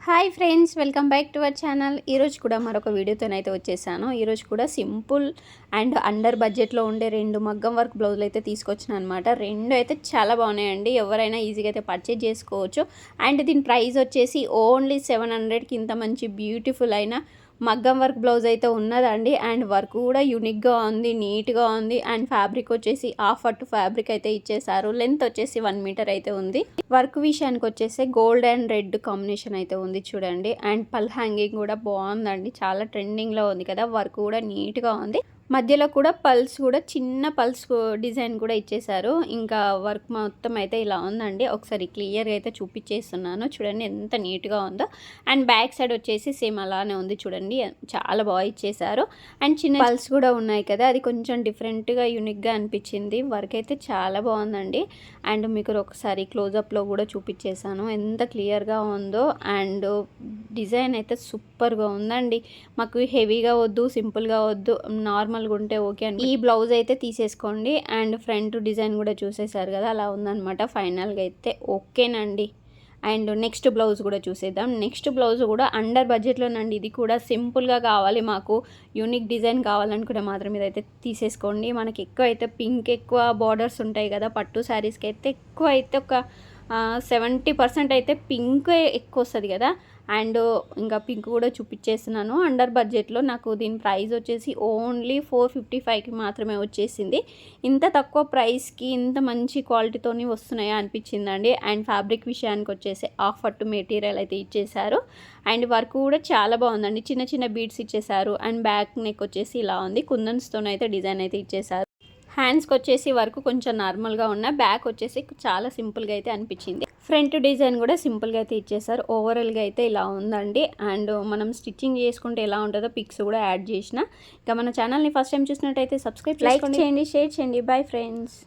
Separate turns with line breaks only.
Hi friends, welcome back to our channel. ఈరోజు కూడా మరొక వీడియోతోనైతే వచ్చేసాను. ఈరోజు కూడా సింపుల్ అండ్ అండర్ బడ్జెట్లో ఉండే 2 మగ్గం వర్క్ బ్లౌజులు అయితే తీసుకొచ్చిన అనమాట. 2 అయితే చాలా బాగున్నాయండి. ఎవరైనా ఈజీగా అయితే పర్చేజ్ చేసుకోవచ్చు. అండ్ దీని ప్రైస్ వచ్చేసి ఓన్లీ 700కి ఇంత మంచి బ్యూటిఫుల్ అయిన మగ్గం వర్క్ బ్లౌజ్ అయితే ఉన్నదండి. అండ్ వర్క్ కూడా యూనిక్గా ఉంది, నీట్గా ఉంది. అండ్ ఫ్యాబ్రిక్ వచ్చేసి హాఫ్ అట్టు ఫ్యాబ్రిక్ అయితే ఇచ్చేసారు. లెంత్ వచ్చేసి 1 మీటర్ అయితే ఉంది. వర్క్ విషయానికి వచ్చేసి గోల్డ్ అండ్ రెడ్ కాంబినేషన్ అయితే ఉంది చూడండి. అండ్ పల్ హ్యాంగింగ్ కూడా బాగుందండి, చాలా ట్రెండింగ్లో ఉంది కదా. వర్క్ కూడా నీట్గా ఉంది. మధ్యలో కూడా పల్స్ కూడా చిన్న పల్స్ డిజైన్ కూడా ఇచ్చేసారు. ఇంకా వర్క్ మొత్తం అయితే ఇలా ఉందండి. ఒకసారి క్లియర్గా అయితే చూపించేస్తున్నాను చూడండి ఎంత నీట్గా ఉందో. అండ్ బ్యాక్ సైడ్ వచ్చేసి సేమ్ అలానే ఉంది చూడండి, చాలా బాగా ఇచ్చేసారు. అండ్ చిన్న పల్స్ కూడా ఉన్నాయి కదా, అది కొంచెం డిఫరెంట్గా యూనిక్గా అనిపించింది. వర్క్ అయితే చాలా బాగుందండి. అండ్ మీకు ఒకసారి క్లోజప్లో కూడా చూపించేసాను ఎంత క్లియర్గా ఉందో. అండ్ డిజైన్ అయితే సూపర్గా ఉందండి. మాకు హెవీగా వద్దు, సింపుల్గా వద్దు, నార్మల్గా ఉంటే ఓకే అండి. ఈ బ్లౌజ్ అయితే తీసేసుకోండి. అండ్ ఫ్రంట్ డిజైన్ కూడా చూసేసారు కదా, అలా ఉందన్నమాట. ఫైనల్గా అయితే ఓకేనండి. అండ్ నెక్స్ట్ బ్లౌజ్ కూడా చూసేద్దాం. నెక్స్ట్ బ్లౌజ్ కూడా అండర్ బడ్జెట్లోనండి. ఇది కూడా సింపుల్గా కావాలి, మాకు యూనిక్ డిజైన్ కావాలనుకుంటే మాత్రం ఇదైతే తీసేసుకోండి. మనకి ఎక్కువ అయితే పింక్ ఎక్కువ బార్డర్స్ ఉంటాయి కదా పట్టు శారీస్కి అయితే, ఎక్కువ అయితే ఒక 70% అయితే పింక్ ఎక్కువ వస్తుంది కదా. అండ్ ఇంకా పింక్ కూడా చూపించేస్తున్నాను. అండర్ బడ్జెట్లో నాకు దీని ప్రైస్ వచ్చేసి ఓన్లీ 455కి మాత్రమే వచ్చేసింది. ఇంత తక్కువ ప్రైస్కి ఇంత మంచి క్వాలిటీతోని వస్తున్నాయా అనిపించిందండి. అండ్ ఫ్యాబ్రిక్ విషయానికి వచ్చేసి హాఫ్ అట్టు మెటీరియల్ అయితే ఇచ్చేసారు. అండ్ వర్క్ కూడా చాలా బాగుందండి, చిన్న చిన్న బీడ్స్ ఇచ్చేసారు. అండ్ బ్యాక్ నెక్ వచ్చేసి ఇలా ఉంది, కుందన్స్తోనైతే డిజైన్ అయితే ఇచ్చేసారు. హ్యాండ్స్కి వచ్చేసి వర్క్ కొంచెం నార్మల్గా ఉన్న, బ్యాక్ వచ్చేసి చాలా సింపుల్గా అయితే అనిపించింది. ఫ్రంట్ డిజైన్ కూడా సింపుల్గా అయితే ఇచ్చేసారు. ఓవరాల్గా అయితే ఇలా ఉందండి. అండ్ మనం స్టిచ్చింగ్ చేసుకుంటే ఎలా ఉంటుందో పిక్స్ కూడా యాడ్ చేసిన. ఇంకా మన ఛానల్ని ఫస్ట్ టైం చూసినట్టయితే సబ్స్క్రైబ్, లైక్ చేయండి, షేర్ చేయండి. Bye friends.